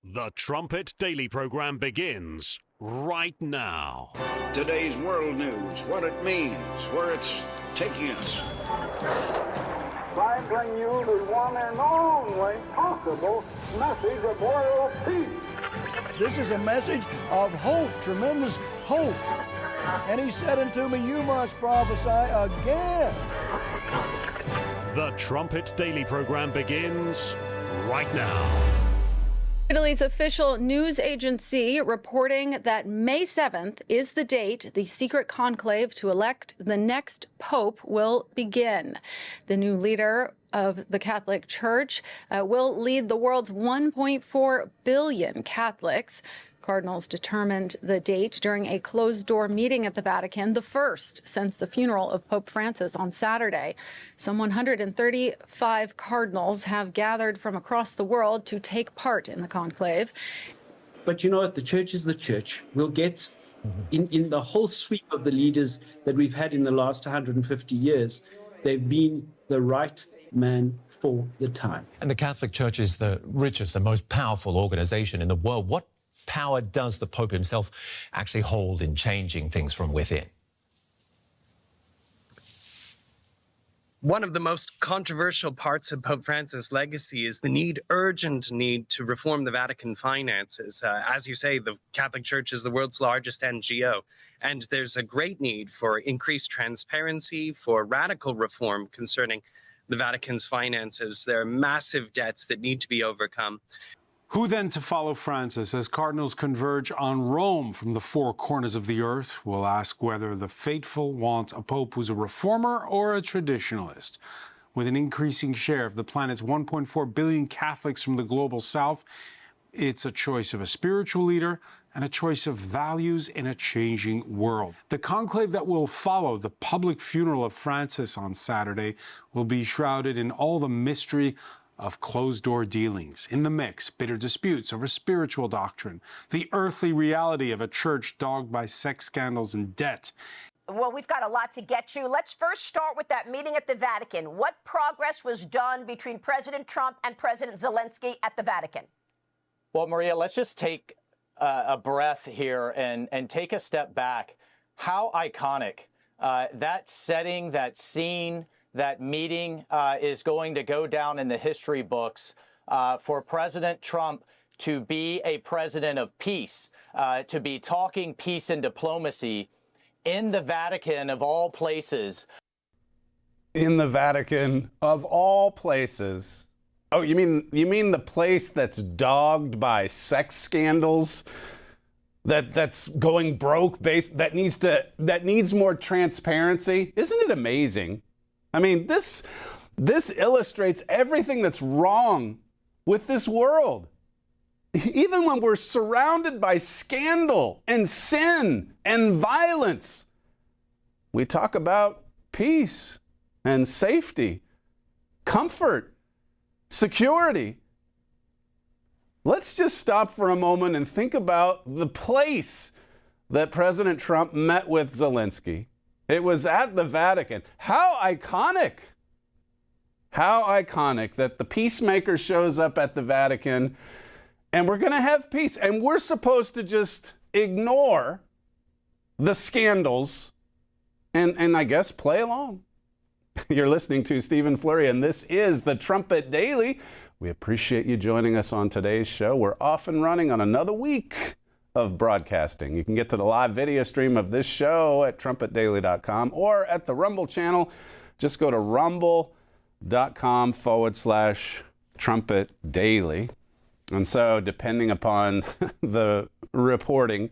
The Trumpet Daily program begins right now. Today's world news, what it means, where it's taking us. I bring you the one and only possible message of world peace. This is a message of hope, tremendous hope. And he said unto me, you must prophesy again. The Trumpet Daily program begins right now. Italy's official news agency reporting that May 7th is the date the secret conclave to elect the next pope will begin. The new leader of the Catholic Church will lead the world's 1.4 billion Catholics. Cardinals determined the date during a closed-door meeting at the Vatican, the first since the funeral of Pope Francis on Saturday. Some 135 cardinals have gathered from across the world to take part in the conclave. But you know what? The church is the church. We'll get in the whole sweep of the leaders that we've had in the last 150 years, they've been the right man for the time. And the Catholic Church is the richest and most powerful organization in the world. What power does the Pope himself actually hold in changing things from within? One of the most controversial parts of Pope Francis' legacy is the urgent need to reform the Vatican finances. As you say, the Catholic Church is the world's largest NGO, and there's a great need for increased transparency, for radical reform concerning the Vatican's finances. There are massive debts that need to be overcome. Who then to follow Francis as cardinals converge on Rome from the four corners of the earth? We'll ask whether the faithful want a pope who's a reformer or a traditionalist. With an increasing share of the planet's 1.4 billion Catholics from the global south, it's a choice of a spiritual leader and a choice of values in a changing world. The conclave that will follow the public funeral of Francis on Saturday will be shrouded in all the mystery of closed-door dealings. In the mix, bitter disputes over spiritual doctrine, the earthly reality of a church dogged by sex scandals and debt. Well, we've got a lot to get to. Let's first start with that meeting at the Vatican. What progress was done between President Trump and President Zelenskyy at the Vatican? Well, Maria, let's just take a breath here and take a step back. How iconic that setting, that scene, that meeting is going to go down in the history books for President Trump to be a president of peace, to be talking peace and diplomacy in the Vatican of all places. In the Vatican of all places. Oh, you mean the place that's dogged by sex scandals? That's going broke, that needs more transparency? Isn't it amazing? I mean, this illustrates everything that's wrong with this world. Even when we're surrounded by scandal and sin and violence, we talk about peace and safety, comfort, security. Let's just stop for a moment and think about the place that President Trump met with Zelenskyy. It was at the Vatican. How iconic. How iconic that the peacemaker shows up at the Vatican and we're going to have peace. And we're supposed to just ignore the scandals and I guess play along. You're listening to Stephen Flurry, and this is the Trumpet Daily. We appreciate you joining us on today's show. We're off and running on another week of broadcasting. You can get to the live video stream of this show at trumpetdaily.com or at the Rumble channel. Just go to rumble.com/Trumpet Daily. And so, depending upon the reporting,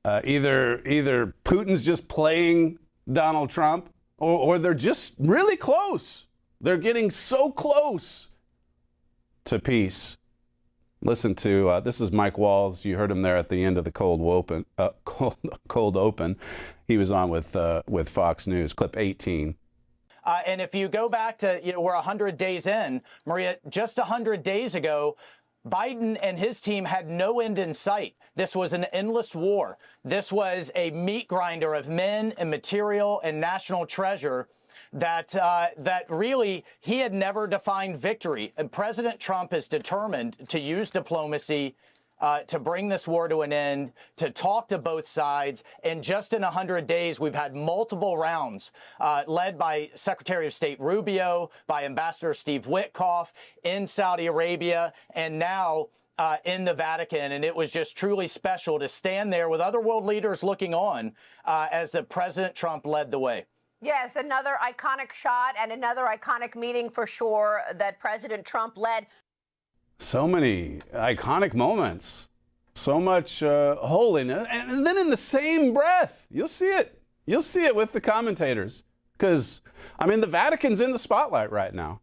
either Putin's just playing Donald Trump or they're just really close. They're getting so close to peace. Listen to, this is Mike Walls. You heard him there at the end of the cold open. He was on with Fox News, clip 18. And if you go back to, we're 100 days in, Maria, just 100 days ago, Biden and his team had no end in sight. This was an endless war. This was a meat grinder of men and material and national treasure. that really he had never defined victory. And President Trump is determined to use diplomacy to bring this war to an end, to talk to both sides. And just in 100 days, we've had multiple rounds led by Secretary of State Rubio, by Ambassador Steve Witkoff in Saudi Arabia, and now in the Vatican. And it was just truly special to stand there with other world leaders looking on as President Trump led the way. Yes, another iconic shot and another iconic meeting for sure that President Trump led. So many iconic moments, so much holiness. And then in the same breath, you'll see it with the commentators. Because, I mean, the Vatican's in the spotlight right now.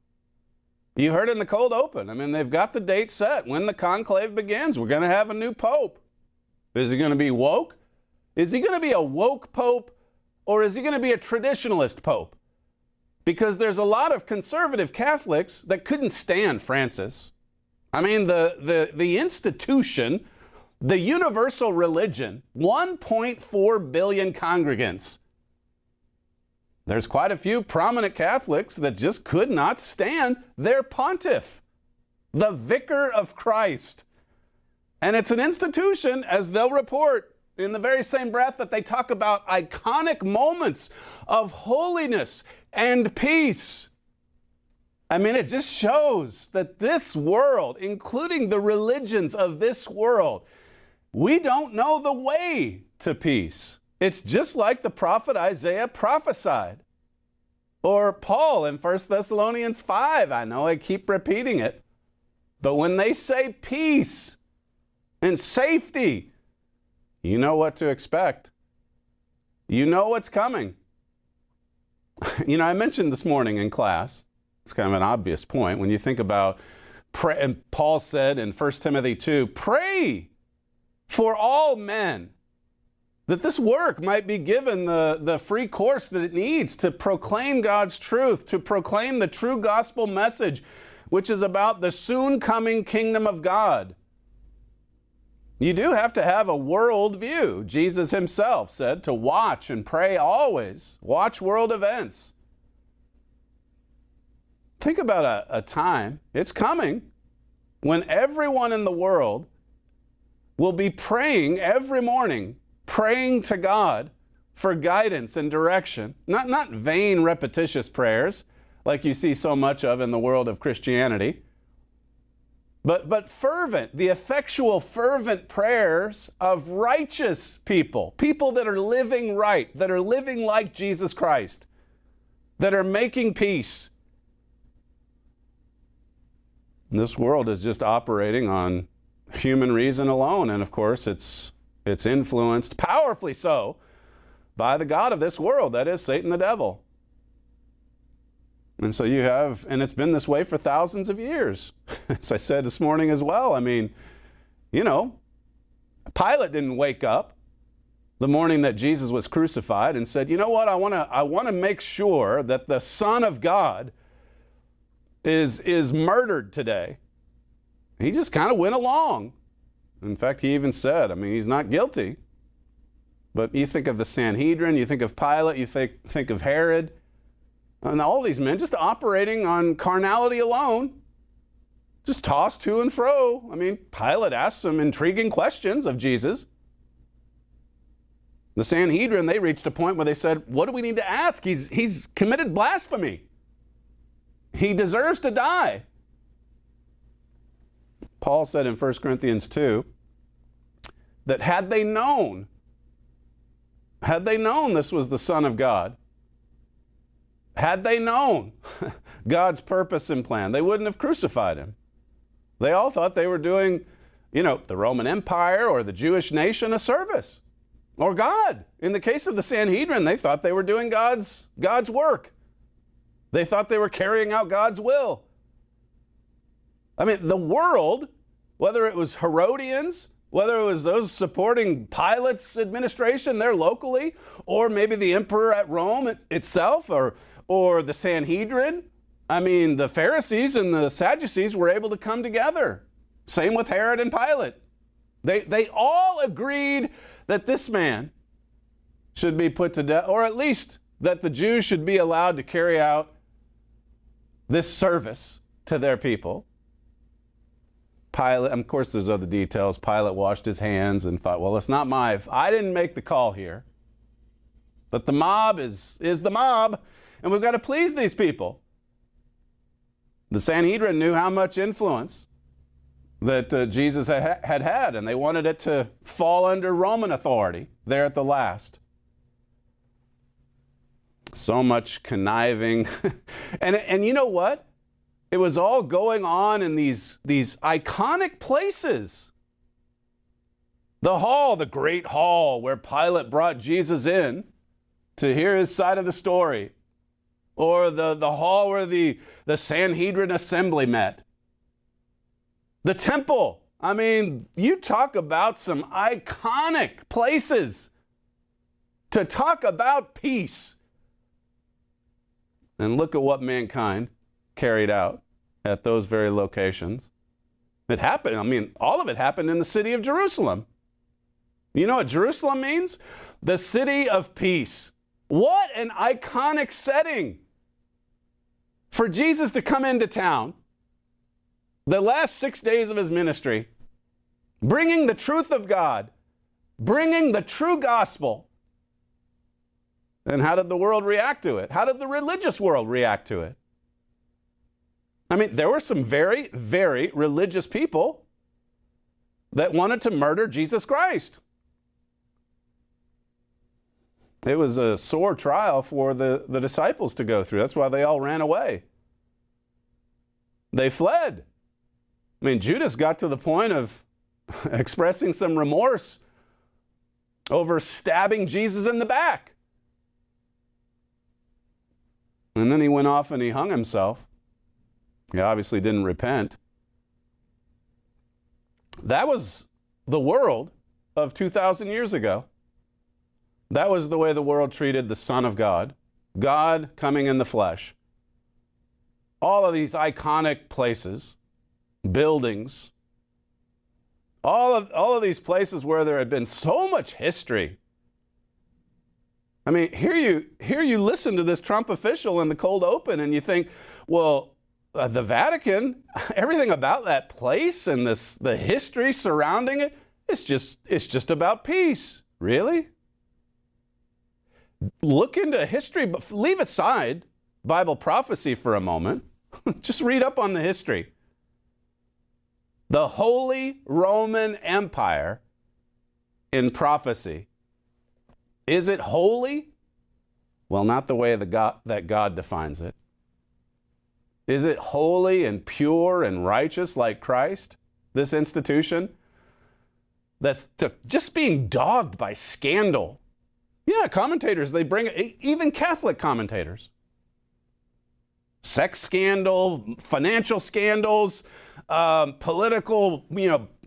You heard it in the cold open. I mean, they've got the date set. When the conclave begins, we're going to have a new pope. Is he going to be woke? Is he going to be a woke pope? Or is he going to be a traditionalist pope? Because there's a lot of conservative Catholics that couldn't stand Francis. I mean, the institution, the universal religion, 1.4 billion congregants. There's quite a few prominent Catholics that just could not stand their pontiff, the Vicar of Christ. And it's an institution, as they'll report, in the very same breath that they talk about iconic moments of holiness and peace. I mean, it just shows that this world, including the religions of this world, we don't know the way to peace. It's just like the prophet Isaiah prophesied. Or Paul in 1 Thessalonians 5. I know I keep repeating it. But when they say peace and safety, you know what to expect. You know what's coming. You know, I mentioned this morning in class, it's kind of an obvious point when you think about, and Paul said in 1 Timothy 2, pray for all men, that this work might be given the free course that it needs to proclaim God's truth, to proclaim the true gospel message, which is about the soon coming kingdom of God. You do have to have a world view. Jesus himself said to watch and pray always. Watch world events. Think about a time, it's coming, when everyone in the world will be praying every morning, praying to God for guidance and direction. Not vain, repetitious prayers like you see so much of in the world of Christianity, but fervent, the effectual, fervent prayers of righteous people, people that are living right, that are living like Jesus Christ, that are making peace. This world is just operating on human reason alone, and of course it's influenced, powerfully so, by the god of this world, that is Satan the devil. And so you have, and it's been this way for thousands of years. As I said this morning as well, I mean, you know, Pilate didn't wake up the morning that Jesus was crucified and said, you know what, I want to make sure that the Son of God is murdered today. He just kind of went along. In fact, he even said, I mean, he's not guilty. But you think of the Sanhedrin, you think of Pilate, you think of Herod, and all these men just operating on carnality alone, just tossed to and fro. I mean, Pilate asked some intriguing questions of Jesus. The Sanhedrin, they reached a point where they said, what do we need to ask? He's committed blasphemy. He deserves to die. Paul said in 1 Corinthians 2 that had they known this was the Son of God, had they known God's purpose and plan, they wouldn't have crucified him. They all thought they were doing, the Roman Empire or the Jewish nation a service, or God. In the case of the Sanhedrin, they thought they were doing God's work. They thought they were carrying out God's will. I mean, the world, whether it was Herodians, whether it was those supporting Pilate's administration there locally, or maybe the emperor at Rome itself, or the Sanhedrin, I mean, the Pharisees and the Sadducees were able to come together. Same with Herod and Pilate. They all agreed that this man should be put to death, or at least that the Jews should be allowed to carry out this service to their people. Pilate, of course, there's other details. Pilate washed his hands and thought, well, it's not I didn't make the call here. But the mob is the mob, and we've got to please these people. The Sanhedrin knew how much influence that Jesus had, and they wanted it to fall under Roman authority there at the last. So much conniving. and you know what? It was all going on in these iconic places. The hall, the great hall where Pilate brought Jesus in to hear his side of the story. Or the hall where the Sanhedrin assembly met. The temple. I mean, you talk about some iconic places to talk about peace. And look at what mankind carried out at those very locations. It happened, I mean, all of it happened in the city of Jerusalem. You know what Jerusalem means? The city of peace. What an iconic setting for Jesus to come into town, the last 6 days of his ministry, bringing the truth of God, bringing the true gospel. And how did the world react to it? How did the religious world react to it? I mean, there were some very, very religious people that wanted to murder Jesus Christ. It was a sore trial for the disciples to go through. That's why they all ran away. They fled. I mean, Judas got to the point of expressing some remorse over stabbing Jesus in the back. And then he went off and he hung himself. He obviously didn't repent. That was the world of 2,000 years ago. That was the way the world treated the Son of God, God coming in the flesh. All of these iconic places, buildings, all of these places where there had been so much history. I mean, here you listen to this Trump official in the cold open and you think, well, the Vatican, everything about that place and the history surrounding it, it's just about peace. Really? Look into history, but leave aside Bible prophecy for a moment. Just read up on the history. The Holy Roman Empire in prophecy. Is it holy? Well, not the way that God defines it. Is it holy and pure and righteous like Christ, this institution? That's just being dogged by scandal. Yeah, commentators, they bring it, even Catholic commentators. Sex scandal, financial scandals, political,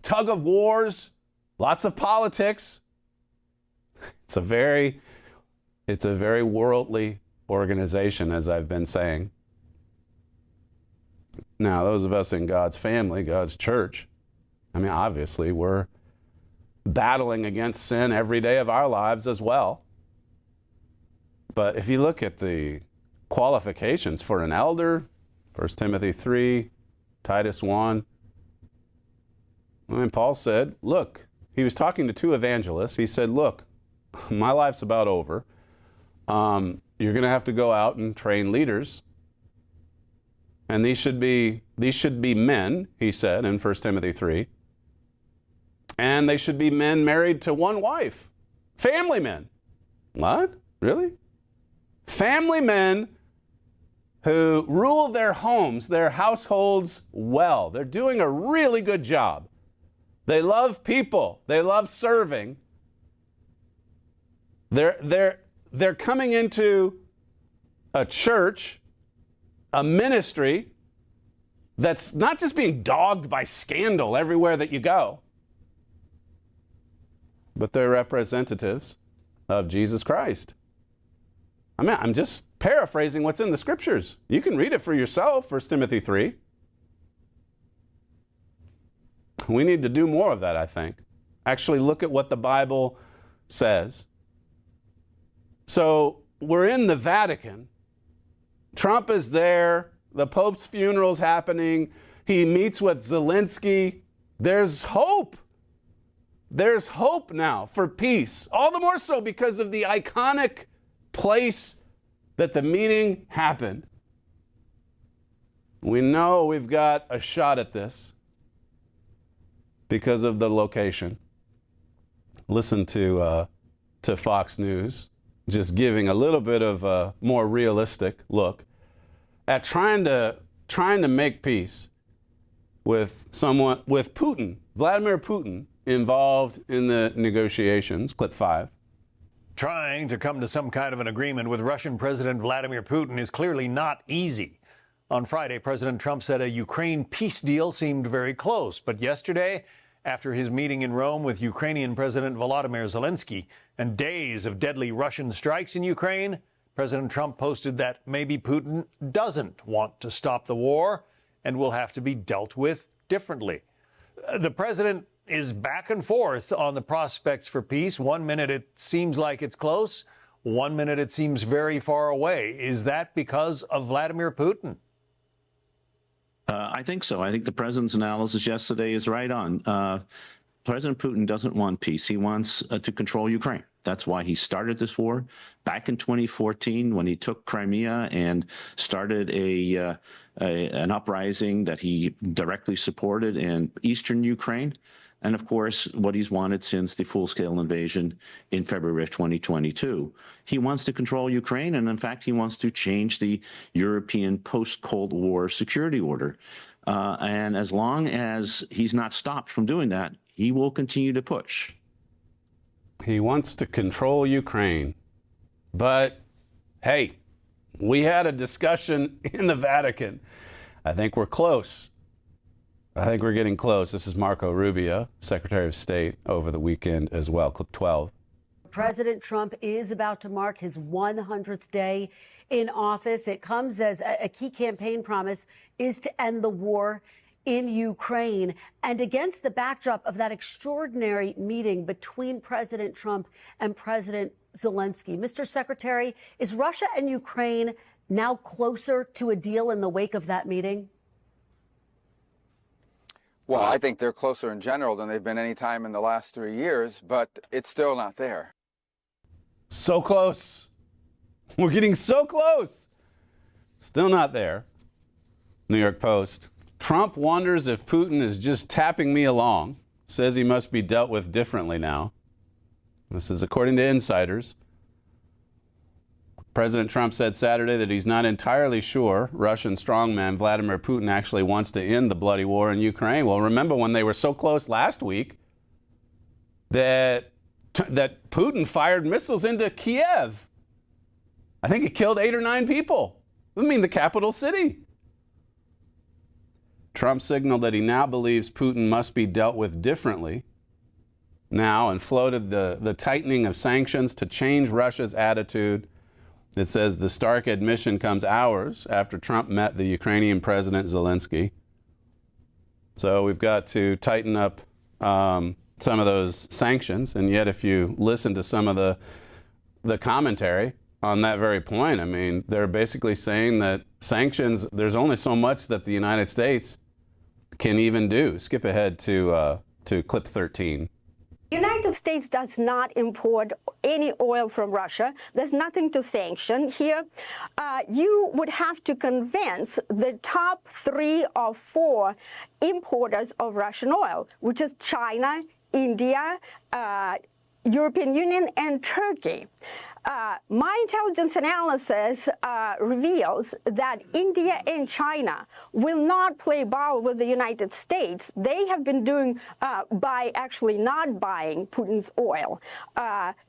tug of wars, lots of politics. It's a very worldly organization, as I've been saying. Now, those of us in God's family, God's church, I mean, obviously, we're battling against sin every day of our lives as well. But if you look at the qualifications for an elder, 1 Timothy 3, Titus 1, I mean, Paul said, look, he was talking to two evangelists. He said, look, my life's about over. You're going to have to go out and train leaders. And these should be men, he said in 1 Timothy 3. And they should be men married to one wife. Family men. What? Really? Family men who rule their homes, their households well. They're doing a really good job. They love people. They love serving. They're coming into a church, a ministry that's not just being dogged by scandal everywhere that you go, but they're representatives of Jesus Christ. I mean, I'm just paraphrasing what's in the scriptures. You can read it for yourself, 1 Timothy 3. We need to do more of that, I think. Actually look at what the Bible says. So we're in the Vatican. Trump is there. The Pope's funeral's happening. He meets with Zelenskyy. There's hope. There's hope now for peace. All the more so because of the iconic place that the meeting happened. We know we've got a shot at this because of the location. Listen to Fox News, just giving a little bit of a more realistic look at trying to make peace with Putin, Vladimir Putin, involved in the negotiations. Clip 5. Trying to come to some kind of an agreement with Russian President Vladimir Putin is clearly not easy. On Friday, President Trump said a Ukraine peace deal seemed very close. But yesterday, after his meeting in Rome with Ukrainian President Volodymyr Zelenskyy and days of deadly Russian strikes in Ukraine, President Trump posted that maybe Putin doesn't want to stop the war and will have to be dealt with differently. The president is back and forth on the prospects for peace. 1 minute it seems like it's close. 1 minute it seems very far away. Is that because of Vladimir Putin? I think so. I think the president's analysis yesterday is right on. President Putin doesn't want peace. He wants to control Ukraine. That's why he started this war back in 2014 when he took Crimea and started an uprising that he directly supported in eastern Ukraine. And of course, what he's wanted since the full-scale invasion in February of 2022. He wants to control Ukraine, and in fact, he wants to change the European post-Cold War security order. And as long as he's not stopped from doing that, he will continue to push. He wants to control Ukraine. But, hey, we had a discussion in the Vatican. I think we're close. I think we're getting close. This is Marco Rubio, Secretary of State, over the weekend as well. Clip 12. President Trump is about to mark his 100th day in office. It comes as a key campaign promise is to end the war in Ukraine. And against the backdrop of that extraordinary meeting between President Trump and President Zelenskyy. Mr. Secretary, is Russia and Ukraine now closer to a deal in the wake of that meeting? Well, I think they're closer in general than they've been any time in the last 3 years, but it's still not there. So close. We're getting so close. Still not there. New York Post. Trump wonders if Putin is just tapping me along. Says he must be dealt with differently now. This is according to insiders. President Trump said Saturday that he's not entirely sure Russian strongman Vladimir Putin actually wants to end the bloody war in Ukraine. Well, remember when they were so close last week that Putin fired missiles into Kiev. I think it killed 8 or 9 people. I mean, the capital city. Trump signaled that he now believes Putin must be dealt with differently now and floated the tightening of sanctions to change Russia's attitude. It says the stark admission comes hours after Trump met the Ukrainian President Zelenskyy. So we've got to tighten up some of those sanctions. And yet if you listen to some of the commentary on that very point, I mean, they're basically saying that sanctions, there's only so much that the United States can even do. Skip ahead to clip 13. The United States does not import any oil from Russia. There's nothing to sanction here. You would have to convince the top 3 or 4 importers of Russian oil, which is China, India, European Union, and Turkey. My intelligence analysis reveals that India and China will not play ball with the United States. They have been doing by actually not buying Putin's oil.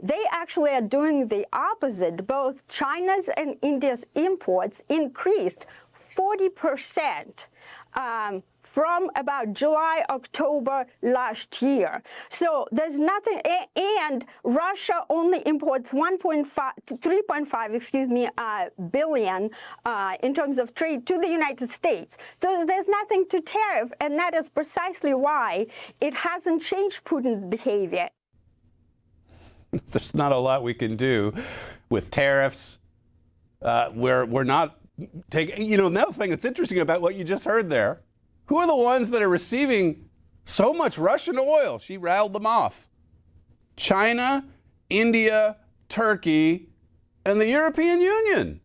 They actually are doing the opposite. Both China's and India's imports increased 40%. From about July, October last year. So there's nothing, and Russia only imports 3.5 billion in terms of trade to the United States. So there's nothing to tariff, and that is precisely why it hasn't changed Putin's behavior. There's not a lot we can do with tariffs We're not taking, another thing that's interesting about what you just heard there, who are the ones that are receiving so much Russian oil? She rattled them off. China, India, Turkey, and the European Union.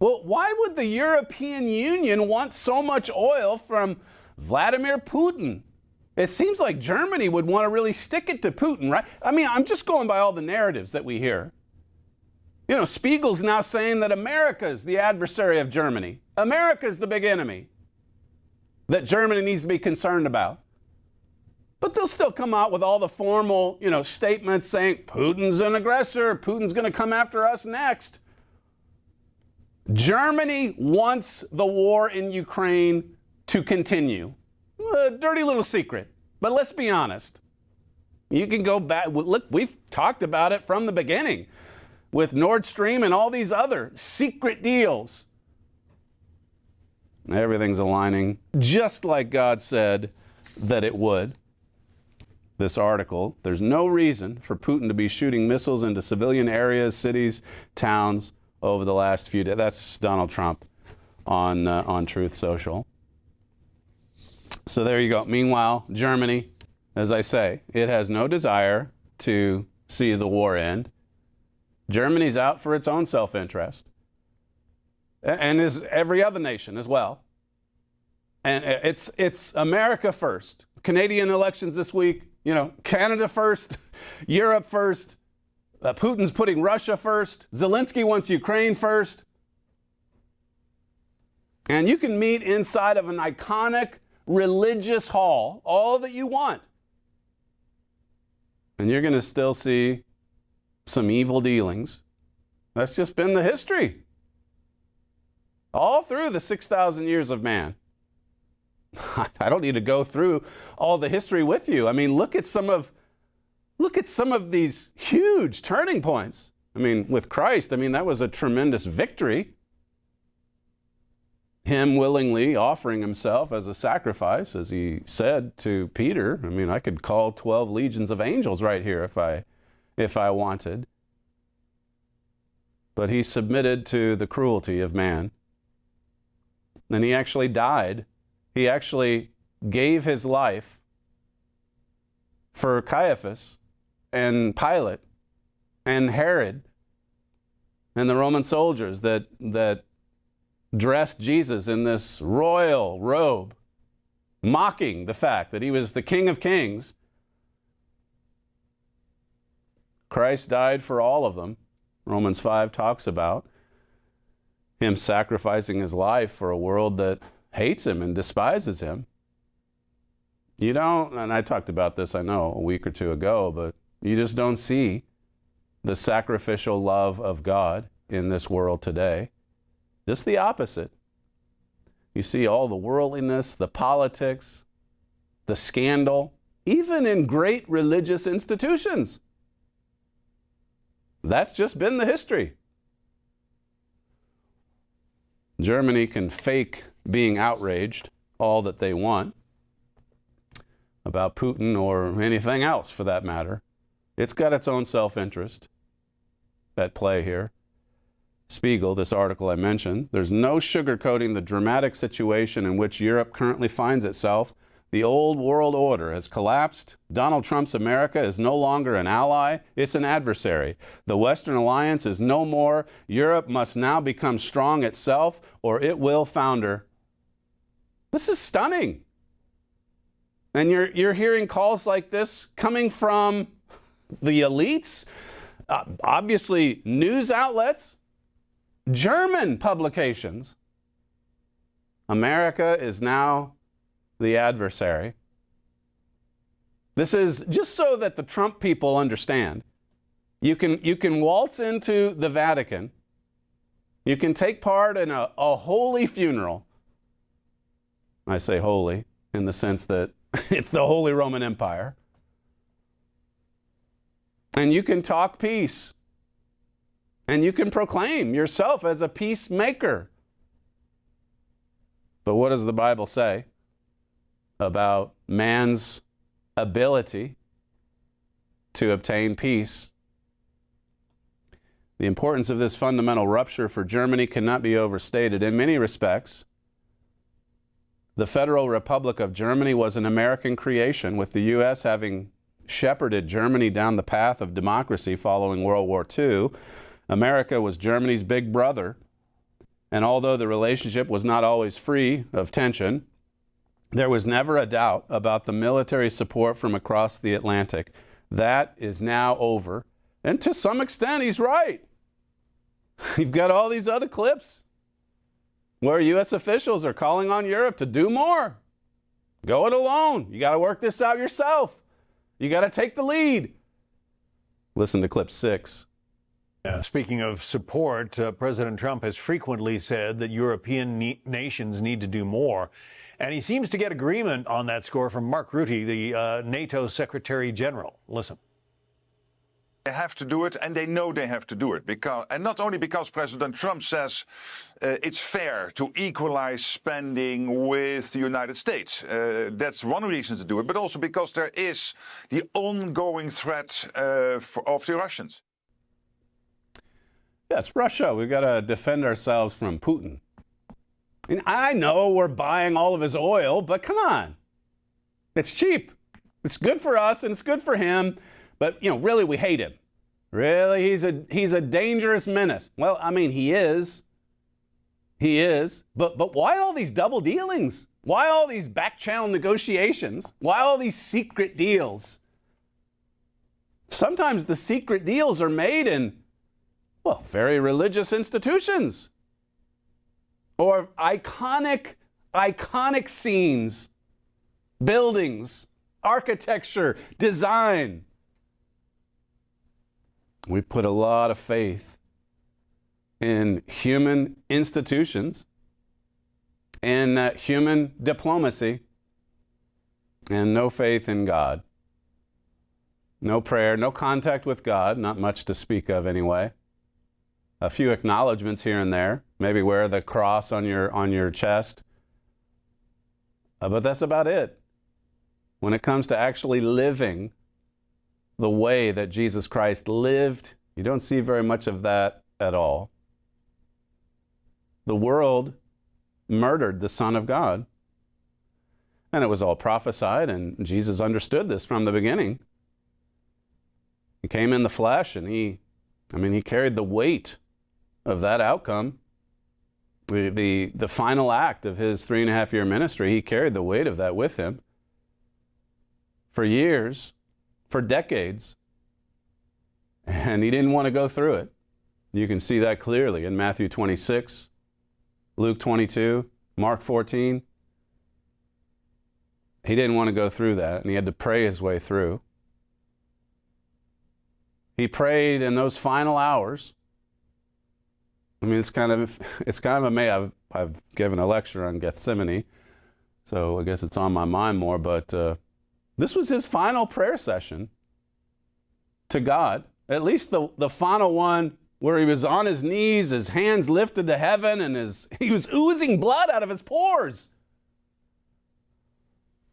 Well, why would the European Union want so much oil from Vladimir Putin? It seems like Germany would want to really stick it to Putin, right? I mean, I'm just going by all the narratives that we hear. Spiegel's now saying that America is the adversary of Germany. America is the big enemy that Germany needs to be concerned about. But they'll still come out with all the formal, statements saying Putin's an aggressor, Putin's going to come after us next. Germany wants the war in Ukraine to continue. A dirty little secret, but let's be honest. You can go back. Look, we've talked about it from the beginning with Nord Stream and all these other secret deals. Everything's aligning just like God said that it would. This article, there's no reason for Putin to be shooting missiles into civilian areas, cities, towns over the last few days. That's Donald Trump on Truth Social. So there you go. Meanwhile, Germany, as I say, it has no desire to see the war end. Germany's out for its own self-interest, and is every other nation as well. And it's America first. Canadian elections this week, Canada first, Europe first. Putin's putting Russia first. Zelenskyy wants Ukraine first. And you can meet inside of an iconic religious hall, all that you want. And you're going to still see some evil dealings. That's just been the history. All through the 6,000 years of man. I don't need to go through all the history with you. I mean, look at some of these huge turning points. I mean, with Christ, that was a tremendous victory. Him willingly offering himself as a sacrifice, as he said to Peter. I could call 12 legions of angels right here if I wanted. But he submitted to the cruelty of man. And he actually died. He actually gave his life for Caiaphas and Pilate and Herod and the Roman soldiers that dressed Jesus in this royal robe, mocking the fact that he was the King of Kings. Christ died for all of them. Romans 5 talks about him sacrificing his life for a world that hates him and despises him. And I talked about this, I know, a week or two ago, but you just don't see the sacrificial love of God in this world today. Just the opposite. You see all the worldliness, the politics, the scandal, even in great religious institutions. That's just been the history. Germany can fake being outraged all that they want about Putin or anything else for that matter. It's got its own self-interest at play here. Spiegel, this article I mentioned, there's no sugarcoating the dramatic situation in which Europe currently finds itself. The old world order has collapsed. Donald Trump's America is no longer an ally, it's an adversary. The Western alliance is no more. Europe must now become strong itself or it will founder. This is stunning. And you're hearing calls like this coming from the elites, obviously news outlets, German publications. America is now the adversary. This is just so that the Trump people understand. You can waltz into the Vatican. You can take part in a holy funeral. I say holy in the sense that it's the Holy Roman Empire. And you can talk peace. And you can proclaim yourself as a peacemaker. But what does the Bible say about man's ability to obtain peace? The importance of this fundamental rupture for Germany cannot be overstated. In many respects, the Federal Republic of Germany was an American creation, with the U.S. having shepherded Germany down the path of democracy following World War II. America was Germany's big brother, and although the relationship was not always free of tension, there was never a doubt about the military support from across the Atlantic. That is now over, and to some extent, he's right. You've got all these other clips where U.S. officials are calling on Europe to do more. Go it alone. You got to work this out yourself. You got to take the lead. Listen to clip 6. Speaking of support, President Trump has frequently said that European nations need to do more. And he seems to get agreement on that score from Mark Rutte, the NATO Secretary General. Listen. They have to do it, and they know they have to do it. And not only because President Trump says it's fair to equalize spending with the United States. That's one reason to do it, but also because there is the ongoing threat of the Russians. Yeah, it's Russia. We've got to defend ourselves from Putin. And I know we're buying all of his oil, but come on. It's cheap. It's good for us and it's good for him. But, really, we hate him. Really, he's a dangerous menace. Well, I mean, he is. He is. But why all these double dealings? Why all these back channel negotiations? Why all these secret deals? Sometimes the secret deals are made in, very religious institutions. Or iconic scenes, buildings, architecture, design. We put a lot of faith in human institutions and human diplomacy, and no faith in God. No prayer, no contact with God, not much to speak of anyway. A few acknowledgments here and there. Maybe wear the cross on your chest. But that's about it. When it comes to actually living the way that Jesus Christ lived, you don't see very much of that at all. The world murdered the Son of God. And it was all prophesied, and Jesus understood this from the beginning. He came in the flesh, and he carried the weight of that outcome. The final act of his 3.5-year ministry, he carried the weight of that with him for years, for decades, and he didn't want to go through it. You can see that clearly in Matthew 26, Luke 22, Mark 14. He didn't want to go through that, and he had to pray his way through. He prayed in those final hours. I mean, it's kind of amazing. I've given a lecture on Gethsemane, so I guess it's on my mind more, but this was his final prayer session to God, at least the final one where he was on his knees, his hands lifted to heaven, and he was oozing blood out of his pores.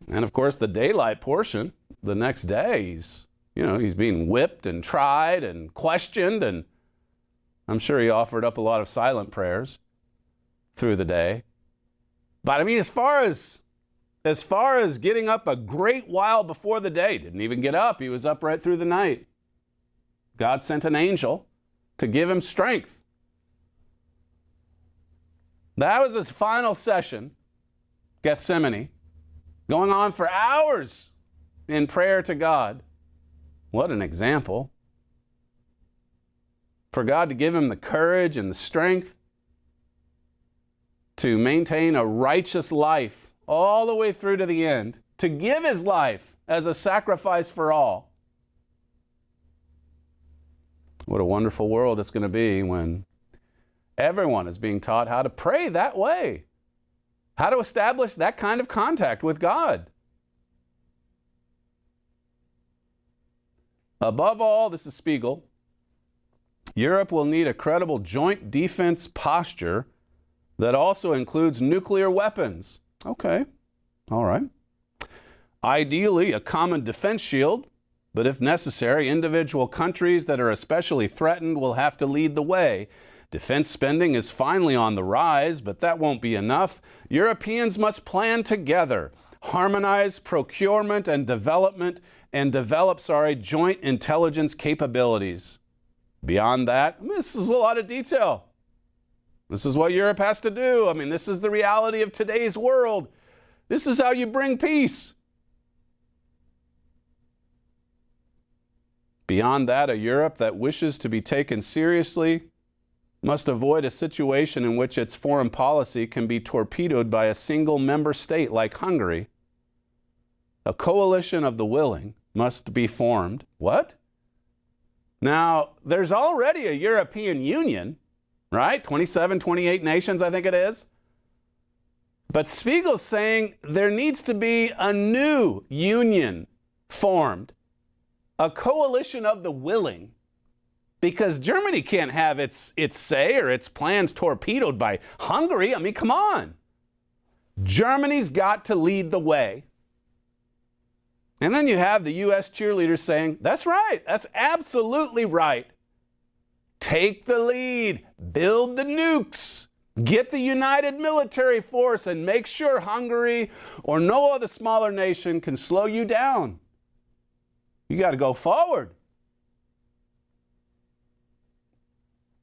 And of course, the daylight portion, the next day, he's being whipped and tried and questioned, and I'm sure he offered up a lot of silent prayers through the day. But I mean, as far as getting up a great while before the day, didn't even get up. He was up right through the night. God sent an angel to give him strength. That was his final session, Gethsemane, going on for hours in prayer to God. What an example. For God to give him the courage and the strength to maintain a righteous life all the way through to the end, to give his life as a sacrifice for all. What a wonderful world it's going to be when everyone is being taught how to pray that way, how to establish that kind of contact with God. Above all, this is Spiegel, Europe will need a credible joint defense posture that also includes nuclear weapons. Okay, all right. Ideally, a common defense shield but if necessary, individual countries that are especially threatened will have to lead the way. Defense spending is finally on the rise, but that won't be enough. Europeans must plan together, harmonize procurement and develop joint intelligence capabilities. Beyond that, this is a lot of detail. This is what Europe has to do. I mean, this is the reality of today's world. This is how you bring peace. Beyond that, a Europe that wishes to be taken seriously must avoid a situation in which its foreign policy can be torpedoed by a single member state like Hungary. A coalition of the willing must be formed. What? Now, there's already a European Union, right? 27, 28 nations, I think it is. But Spiegel's saying there needs to be a new union formed, a coalition of the willing, because Germany can't have its say or its plans torpedoed by Hungary. I mean, come on. Germany's got to lead the way. And then you have the U.S. cheerleaders saying, that's right, that's absolutely right. Take the lead, build the nukes, get the united military force, and make sure Hungary or no other smaller nation can slow you down. You got to go forward.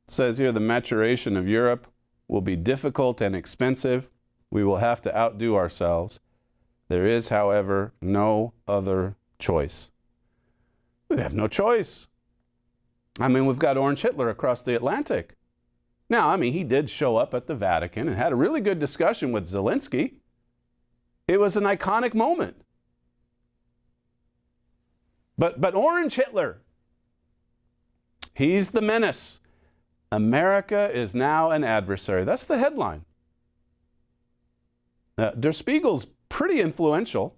It says here the maturation of Europe will be difficult and expensive. We will have to outdo ourselves. There is, however, no other choice. We have no choice. I mean, we've got Orange Hitler across the Atlantic. Now, I mean, he did show up at the Vatican and had a really good discussion with Zelenskyy. It was an iconic moment. But Orange Hitler, he's the menace. America is now an adversary. That's the headline. Der Spiegel's pretty influential,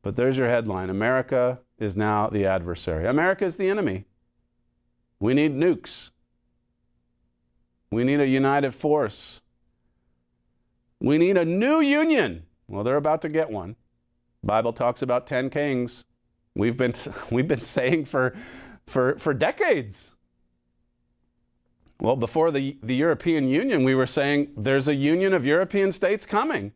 but there's your headline. America is now the adversary. America is the enemy. We need nukes. We need a united force. We need a new union. Well, they're about to get one. Bible talks about 10 kings. We've been saying for decades. Well, before the European Union, we were saying there's a union of European states coming.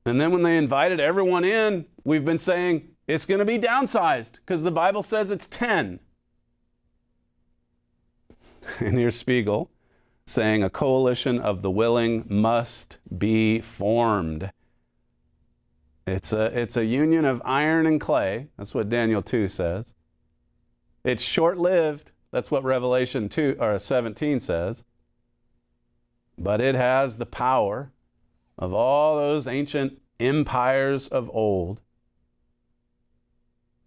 And then when they invited everyone in, we've been saying it's going to be downsized because the Bible says it's 10. And here's Spiegel saying a coalition of the willing must be formed. It's a union of iron and clay. That's what Daniel 2 says. It's short-lived. That's what Revelation 17 says. But it has the power of all those ancient empires of old.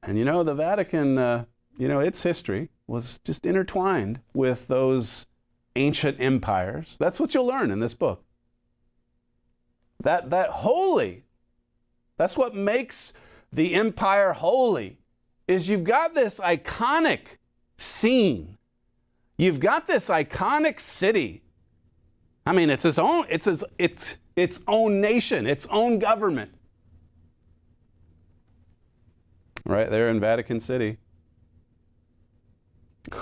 And you know, the Vatican, its history was just intertwined with those ancient empires. That's what you'll learn in this book. That holy, that's what makes the empire holy, is you've got this iconic scene. You've got this iconic city. I mean, it's its own nation, its own government. Right there in Vatican City.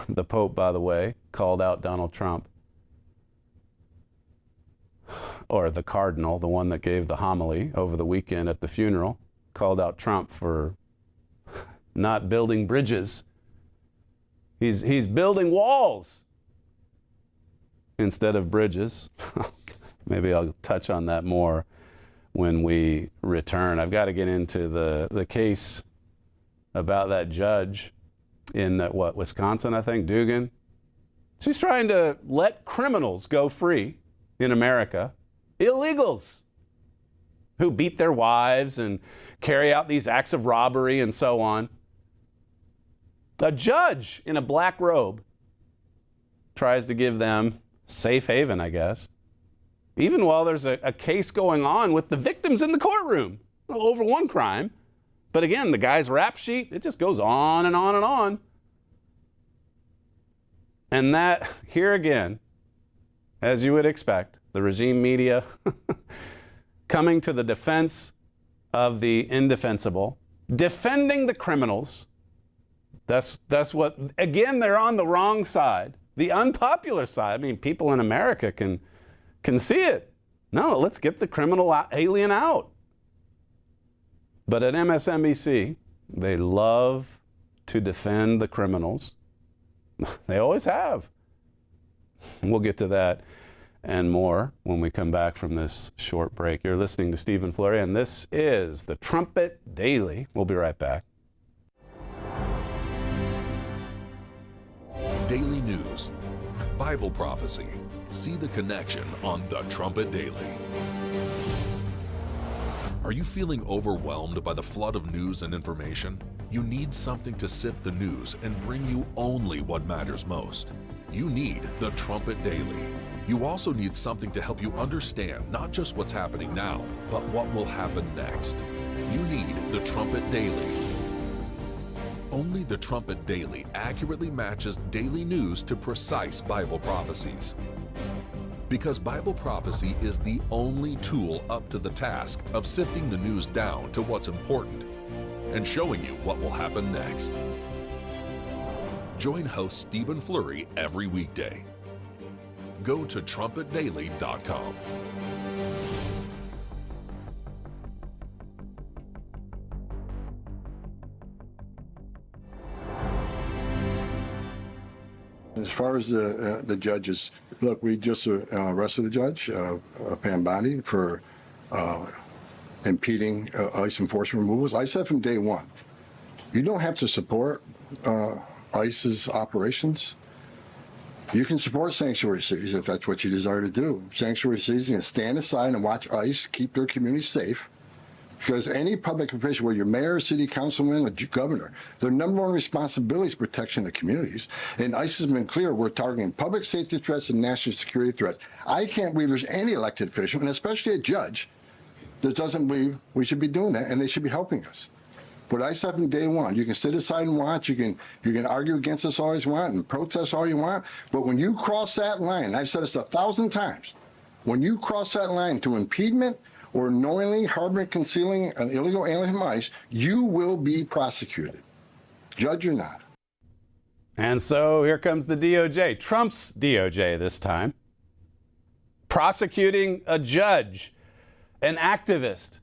The Pope, by the way, called out Donald Trump. Or the Cardinal, the one that gave the homily over the weekend at the funeral, called out Trump for not building bridges. He's building walls instead of bridges. Maybe I'll touch on that more when we return. I've got to get into the case about that judge in Wisconsin, I think, Dugan. She's trying to let criminals go free in America, illegals who beat their wives and carry out these acts of robbery and so on. A judge in a black robe tries to give them safe haven, I guess, even while there's a case going on with the victims in the courtroom over one crime. But again, the guy's rap sheet, it just goes on and on and on. And that, here again, as you would expect, the regime media coming to the defense of the indefensible. defending the criminals. That's what, again, they're on the wrong side, the unpopular side. I mean, people in America can see it. No, let's get the criminal alien out. But at MSNBC, they love to defend the criminals. They always have. We'll get to that and more when we come back from this short break. You're listening to Stephen Flurry, and this is the Trumpet Daily. We'll be right back. Daily news, Bible prophecy. See the connection on the Trumpet Daily. Are you feeling overwhelmed by the flood of news and information? You need something to sift the news and bring you only what matters most. You need the Trumpet Daily. You also need something to help you understand not just what's happening now, but what will happen next. You need the Trumpet Daily. Only the Trumpet Daily accurately matches daily news to precise Bible prophecies. Because Bible prophecy is the only tool up to the task of sifting the news down to what's important and showing you what will happen next. Join host Stephen Flurry every weekday. Go to trumpetdaily.com. As far as the judges, look, we just arrested a judge, Pambani, for impeding ICE enforcement removals. I said from day one, you don't have to support ICE's operations. You can support sanctuary cities if that's what you desire to do. Sanctuary cities can stand aside and watch ICE keep their communities safe. Because any public official, whether you're mayor, city councilman, or governor, their number one responsibility is protection of communities. And ICE has been clear, we're targeting public safety threats and national security threats. I can't believe there's any elected official, and especially a judge, that doesn't believe we should be doing that, and they should be helping us. But ICE said from day one, you can sit aside and watch, you can argue against us all you want and protest all you want, but when you cross that line, and I've said this 1,000 times, when you cross that line to impediment, or knowingly harboring, concealing an illegal alien from ICE, you will be prosecuted, judge or not. And so here comes the DOJ, Trump's DOJ this time, prosecuting a judge, an activist,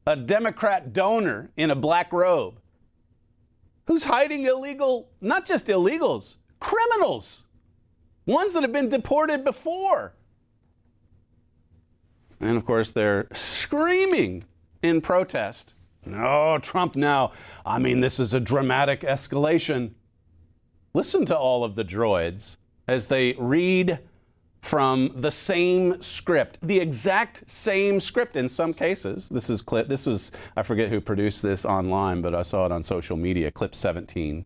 a Democrat donor in a black robe, who's hiding illegal, not just illegals, criminals, ones that have been deported before. And of course, they're screaming in protest. No, Trump now. I mean, this is a dramatic escalation. Listen to all of the droids as they read from the same script, the exact same script in some cases. This was, I forget who produced this online, but I saw it on social media, clip 17.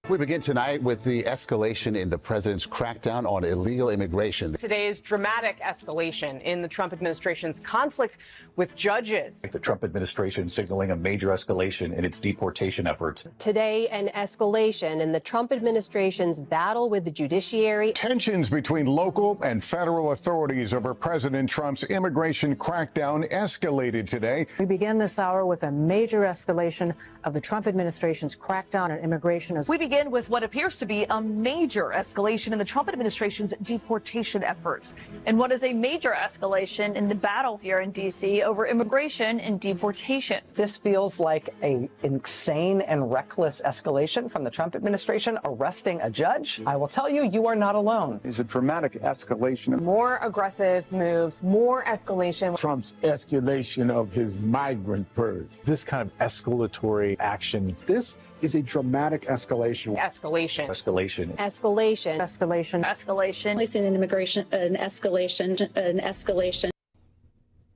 We begin tonight with the escalation in the president's crackdown on illegal immigration. Today's dramatic escalation in the Trump administration's conflict with judges. The Trump administration signaling a major escalation in its deportation efforts. Today, an escalation in the Trump administration's battle with the judiciary. Tensions between local and federal authorities over President Trump's immigration crackdown escalated today. We began this hour with a major escalation of the Trump administration's crackdown on immigration. We begin with what appears to be a major escalation in the Trump administration's deportation efforts. And what is a major escalation in the battle here in D.C. over immigration and deportation. This feels like an insane and reckless escalation from the Trump administration arresting a judge. I will tell you, you are not alone. It's a dramatic escalation. More aggressive moves, more escalation. Trump's escalation of his migrant purge. This kind of escalatory action. This is a dramatic escalation. Escalation. Escalation. Escalation. Escalation. Escalation. We've seen an immigration, an escalation.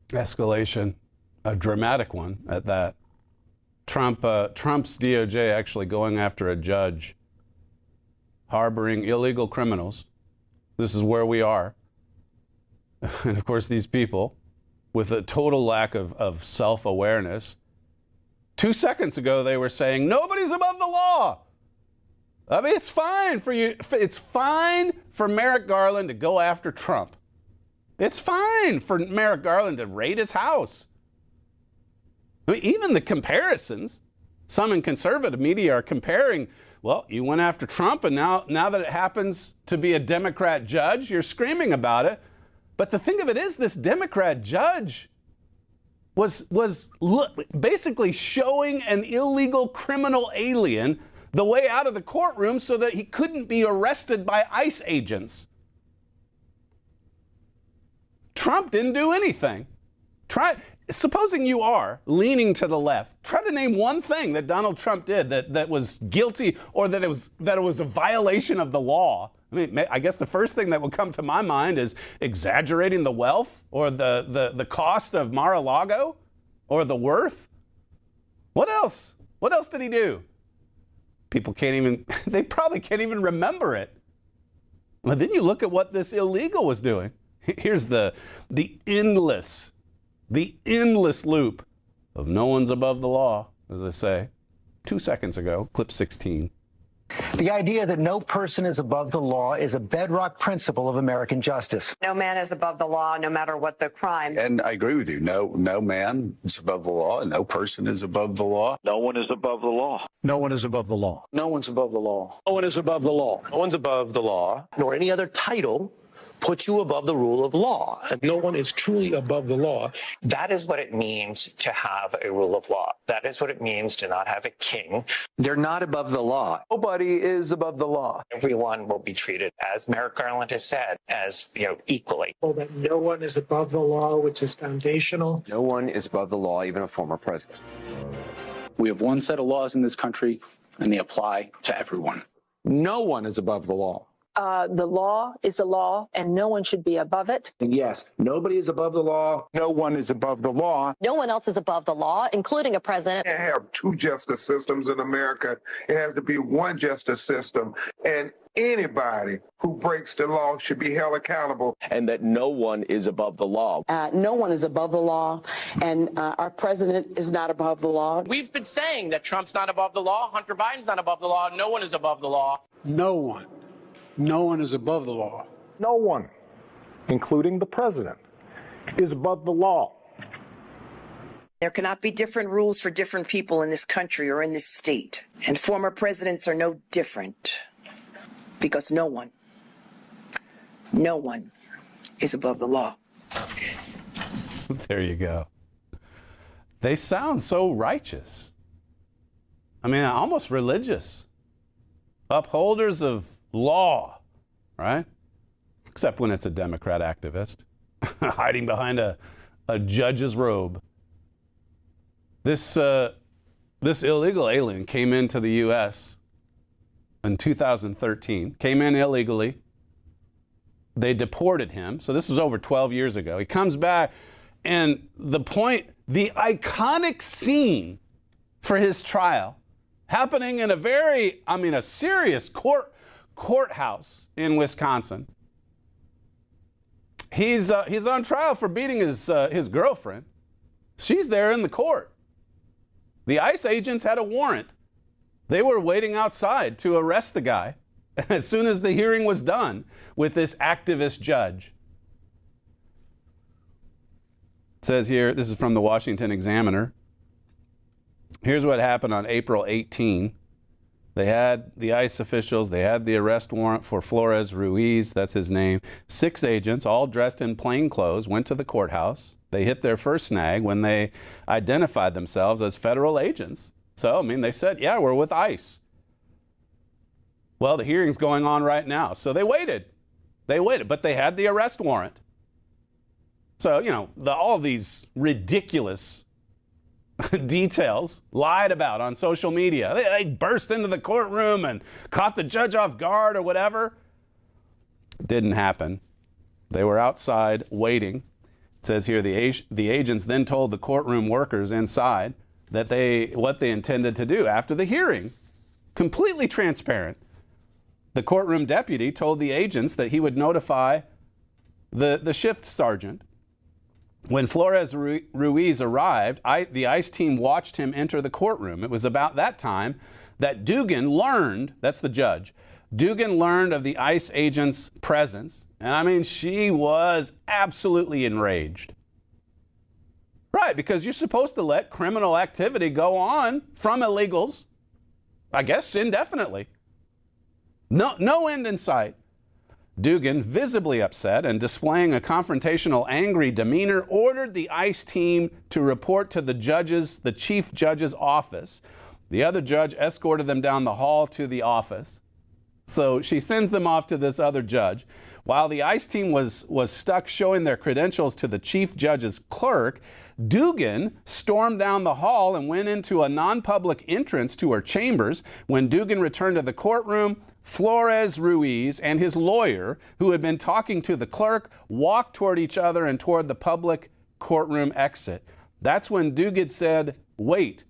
Escalation, a dramatic one at that. Trump's DOJ actually going after a judge harboring illegal criminals. This is where we are. And of course, these people with a total lack of self-awareness. 2 seconds ago, they were saying, nobody's above the law. I mean, it's fine for you. It's fine for Merrick Garland to go after Trump. It's fine for Merrick Garland to raid his house. I mean, even the comparisons, Some in conservative media are comparing, well, you went after Trump, and now that it happens to be a Democrat judge, you're screaming about it. But the thing of it is, this Democrat judge was basically showing an illegal criminal alien the way out of the courtroom so that he couldn't be arrested by ICE agents. Trump didn't do anything. Supposing you are leaning to the left, try to name one thing that Donald Trump did that was guilty or that it was a violation of the law. I mean, I guess the first thing that will come to my mind is exaggerating the wealth or the cost of Mar-a-Lago or the worth. What else? What else did he do? People they probably can't even remember it. But then you look at what this illegal was doing. Here's the endless loop of no one's above the law, as I say. 2 seconds ago, clip 16. The idea that no person is above the law is a bedrock principle of American justice. No man is above the law, no matter what the crime. And I agree with you. No man is above the law, and no person is above the law. No one is above the law. No one is above the law. No one's above the law. No one is above the law. No one's above the law, nor any other title puts you above the rule of law. And no one is truly above the law. That is what it means to have a rule of law. That is what it means to not have a king. They're not above the law. Nobody is above the law. Everyone will be treated, as Merrick Garland has said, as equally. Well, that no one is above the law, which is foundational. No one is above the law, even a former president. We have one set of laws in this country, and they apply to everyone. No one is above the law. The law is the law, and no one should be above it. And yes, nobody is above the law. No one is above the law. No one else is above the law, including a president. We can't have two justice systems in America. It has to be one justice system. And anybody who breaks the law should be held accountable. And that no one is above the law. No one is above the law, and our president is not above the law. We've been saying that Trump's not above the law, Hunter Biden's not above the law, no one is above the law. No one. No one is above the law. No one, including the president, is above the law. There cannot be different rules for different people in this country or in this state. And former presidents are no different. Because no one is above the law. There you go. They sound so righteous. I mean, almost religious. Upholders of law, right? Except when it's a Democrat activist hiding behind a judge's robe. This illegal alien came into the U.S. in 2013, came in illegally. They deported him. So this was over 12 years ago. He comes back, and the iconic scene for his trial happening in a serious courthouse in Wisconsin. He's on trial for beating his girlfriend. She's there in the court. The ICE agents had a warrant. They were waiting outside to arrest the guy as soon as the hearing was done with this activist judge. It says here, this is from the Washington Examiner. Here's what happened on April 18. They had the ICE officials, they had the arrest warrant for Flores Ruiz, that's his name. 6 agents, all dressed in plain clothes, went to the courthouse. They hit their first snag when they identified themselves as federal agents. So, they said, yeah, we're with ICE. Well, the hearing's going on right now. So they waited, but they had the arrest warrant. So, all these ridiculous details lied about on social media. They burst into the courtroom and caught the judge off guard or whatever. Didn't happen. They were outside waiting. It says here the agents then told the courtroom workers inside that what they intended to do after the hearing. Completely transparent. The courtroom deputy told the agents that he would notify the shift sergeant. When Flores Ruiz arrived, the ICE team watched him enter the courtroom. It was about that time that Dugan learned, that's the judge, Dugan learned of the ICE agent's presence. And she was absolutely enraged. Right, because you're supposed to let criminal activity go on from illegals, I guess, indefinitely. No end in sight. Dugan, visibly upset and displaying a confrontational, angry demeanor, ordered the ICE team to report to the chief judge's office. The other judge escorted them down the hall to the office. So she sends them off to this other judge. While the ICE team was stuck showing their credentials to the chief judge's clerk, Dugan stormed down the hall and went into a non-public entrance to her chambers. When Dugan returned to the courtroom, Flores Ruiz and his lawyer, who had been talking to the clerk, walked toward each other and toward the public courtroom exit. That's when Dugan said, "Wait,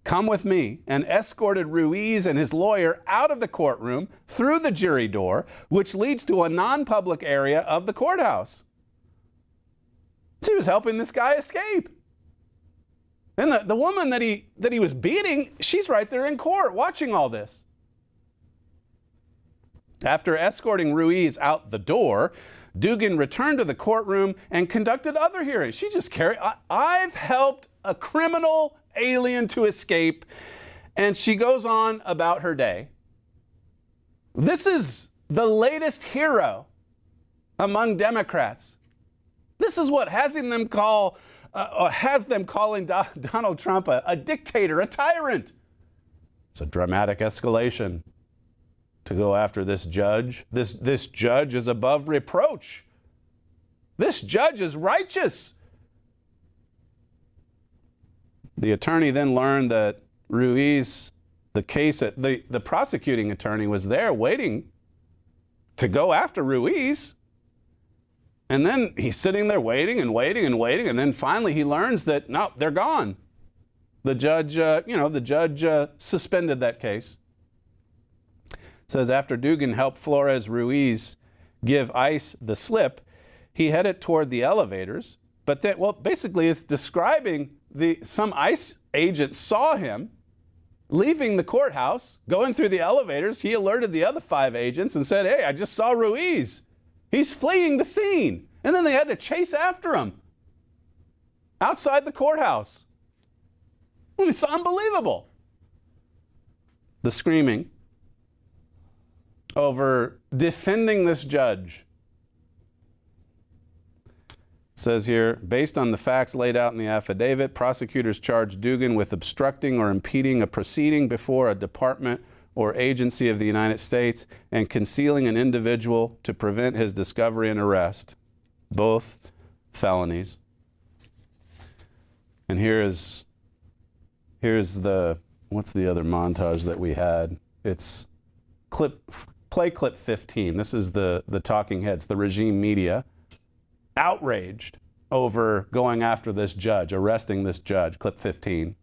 come with me," and escorted Ruiz and his lawyer out of the courtroom through the jury door, which leads to a non-public area of the courthouse. She was helping this guy escape. And the woman that he was beating, she's right there in court watching all this. After escorting Ruiz out the door, Dugan returned to the courtroom and conducted other hearings. She just carried, I've helped a criminal alien to escape, and she goes on about her day. This is the latest hero among Democrats. This is what has them calling Donald Trump a dictator, a tyrant. It's a dramatic escalation to go after this judge. This judge is above reproach. This judge is righteous. The attorney then learned that Ruiz, the prosecuting attorney was there waiting to go after Ruiz. And then he's sitting there waiting and waiting and waiting. And then finally he learns that, no, they're gone. The judge, suspended that case. It says after Dugan helped Flores Ruiz give ICE the slip, he headed toward the elevators. But then, basically it's describing some ICE agent saw him leaving the courthouse, going through the elevators. He alerted the other 5 agents and said, "Hey, I just saw Ruiz. He's fleeing the scene." And then they had to chase after him outside the courthouse. It's unbelievable. The screaming over defending this judge. It says here, based on the facts laid out in the affidavit, prosecutors charged Dugan with obstructing or impeding a proceeding before a department or agency of the United States and concealing an individual to prevent his discovery and arrest. Both felonies. And here's the, what's the other montage that we had? It's play clip 15. This is the talking heads, the regime media, outraged over going after this judge, arresting this judge. Clip 15.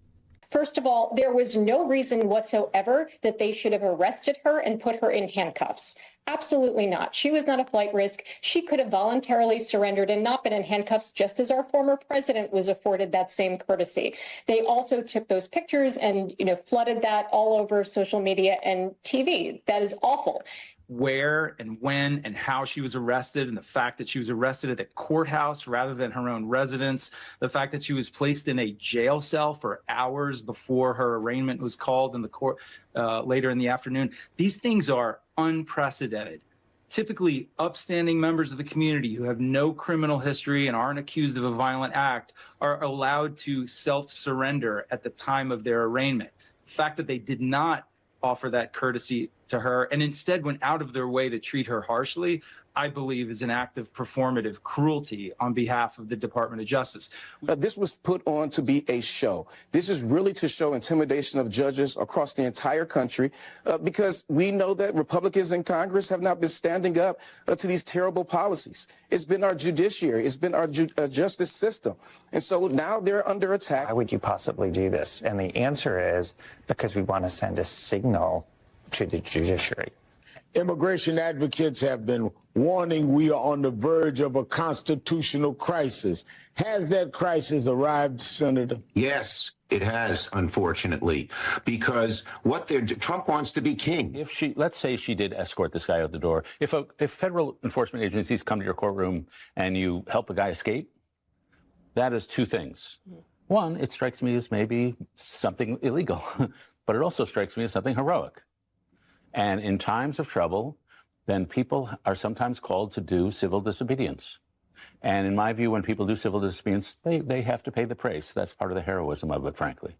First of all, there was no reason whatsoever that they should have arrested her and put her in handcuffs. Absolutely not. She was not a flight risk. She could have voluntarily surrendered and not been in handcuffs, just as our former president was afforded that same courtesy. They also took those pictures and, flooded that all over social media and TV. That is awful. Where and when and how she was arrested, and the fact that she was arrested at the courthouse rather than her own residence, the fact that she was placed in a jail cell for hours before her arraignment was called in the court later in the afternoon. These things are unprecedented. Typically, upstanding members of the community who have no criminal history and aren't accused of a violent act are allowed to self-surrender at the time of their arraignment. The fact that they did not offer that courtesy to her and instead went out of their way to treat her harshly, I believe is an act of performative cruelty on behalf of the Department of Justice. This was put on to be a show. This is really to show intimidation of judges across the entire country because we know that Republicans in Congress have not been standing up to these terrible policies. It's been our judiciary. It's been our justice system. And so now they're under attack. Why would you possibly do this? And the answer is because we want to send a signal to the judiciary. Immigration advocates have been warning we are on the verge of a constitutional crisis. Has that crisis arrived, Senator? Yes, it has, unfortunately, because Trump wants to be king. Let's say she did escort this guy out the door. If federal enforcement agencies come to your courtroom and you help a guy escape, that as two things. One, it strikes me as maybe something illegal, but it also strikes me as something heroic. And in times of trouble, then people are sometimes called to do civil disobedience. And in my view, when people do civil disobedience, they have to pay the price. That's part of the heroism of it, frankly.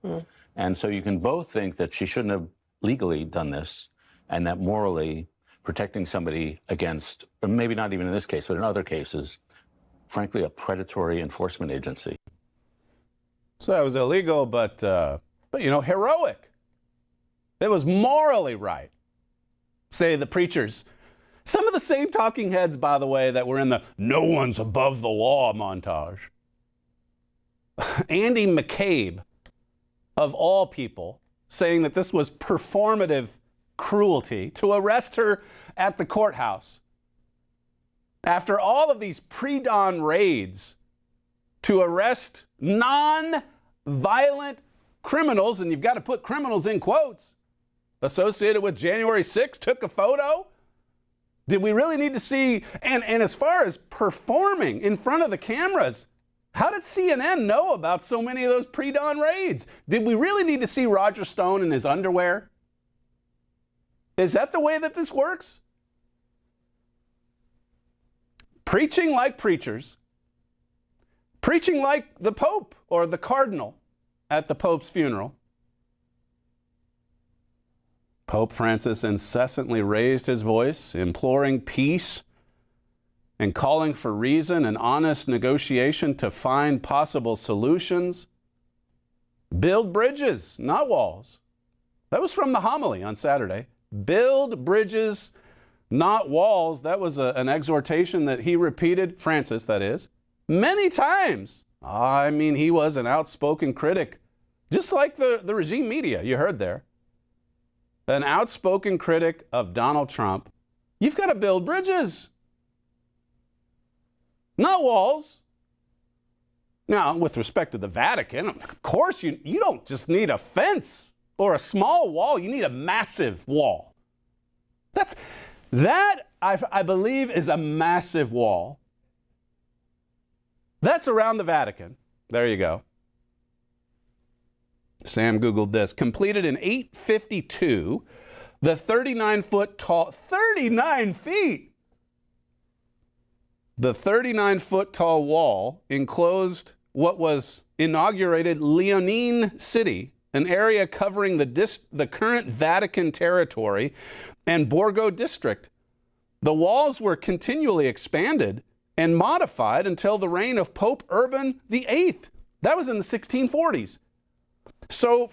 And so you can both think that she shouldn't have legally done this, and that morally protecting somebody against, or maybe not even in this case, but in other cases, frankly, a predatory enforcement agency. So that was illegal, but you know, heroic. It was morally right, say the preachers. Some of the same talking heads, by the way, that were in the "no one's above the law" montage. Andy McCabe, of all people, saying that this was performative cruelty to arrest her at the courthouse. After all of these pre-dawn raids to arrest non-violent criminals, and you've got to put criminals in quotes, associated with January 6th, took a photo. Did we really need to see, and as far as performing in front of the cameras, how did CNN know about so many of those pre-dawn raids? Did we really need to see Roger Stone in his underwear? Is that the way that this works? Preaching like preachers, preaching like the Pope or the Cardinal at the Pope's funeral. Pope Francis incessantly raised his voice, imploring peace and calling for reason and honest negotiation to find possible solutions. Build bridges, not walls. That was from the homily on Saturday. Build bridges, not walls. That was an exhortation that he repeated, Francis, that is, many times. I mean, he was an outspoken critic, just like the regime media you heard there. An outspoken critic of Donald Trump. You've got to build bridges, not walls. Now, with respect to the Vatican, of course, you don't just need a fence or a small wall. You need a massive wall. That I believe is a massive wall. That's around the Vatican. There you go. Sam Googled this. Completed in 852, the 39-foot tall, 39 feet! The 39-foot tall wall enclosed what was inaugurated Leonine City, an area covering the current Vatican territory and Borgo district. The walls were continually expanded and modified until the reign of Pope Urban VIII. That was in the 1640s. So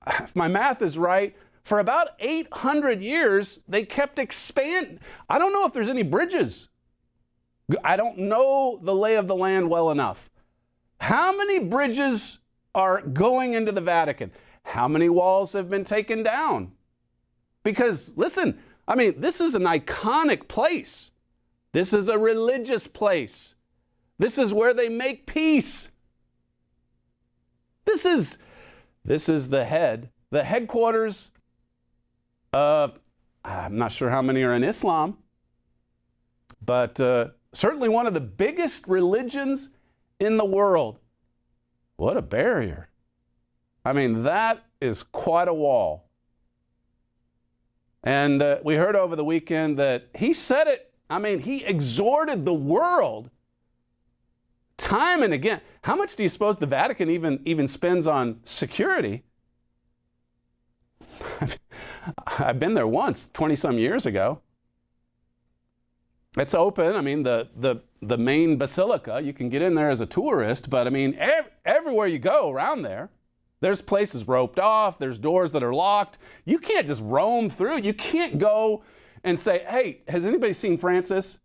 if my math is right, for about 800 years, they kept expanding. I don't know if there's any bridges. I don't know the lay of the land well enough. How many bridges are going into the Vatican? How many walls have been taken down? Because, listen, I mean, this is an iconic place. This is a religious place. This is where they make peace. This is the headquarters of, I'm not sure how many are in Islam, but certainly one of the biggest religions in the world. What a barrier. I mean, that is quite a wall. And we heard over the weekend that he said it. I mean, he exhorted the world time and again. How much do you suppose the Vatican even spends on security? I've been there once, 20-some years ago. It's open. I mean, the main basilica, you can get in there as a tourist, but I mean, everywhere you go around there, there's places roped off, there's doors that are locked. You can't just roam through. You can't go and say, hey, has anybody seen Francis?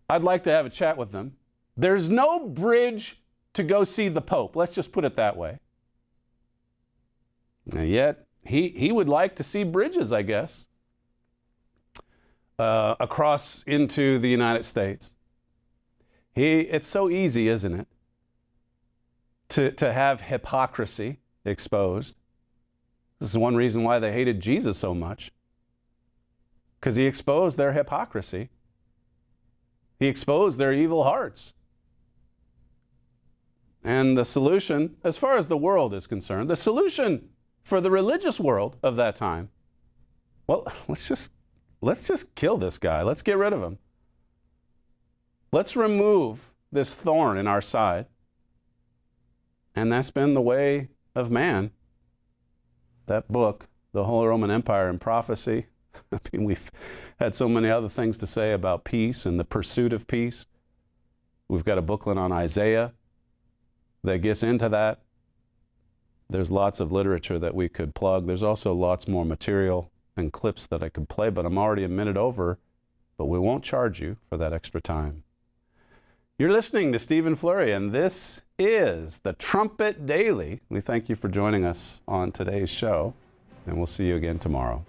I'd like to have a chat with them. There's no bridge to go see the Pope. Let's just put it that way. And yet, he would like to see bridges, I guess, across into the United States. It's so easy, isn't it, to have hypocrisy exposed. This is one reason why they hated Jesus so much, because he exposed their hypocrisy. He exposed their evil hearts. And the solution, as far as the world is concerned, the solution for the religious world of that time, well, let's just kill this guy. Let's get rid of him. Let's remove this thorn in our side. And that's been the way of man. That book, The Holy Roman Empire and Prophecy. I mean, we've had so many other things to say about peace and the pursuit of peace. We've got a booklet on Isaiah that gets into that. There's lots of literature that we could plug. There's also lots more material and clips that I could play, but I'm already a minute over, but we won't charge you for that extra time. You're listening to Stephen Flurry, and this is the Trumpet Daily. We thank you for joining us on today's show, and we'll see you again tomorrow.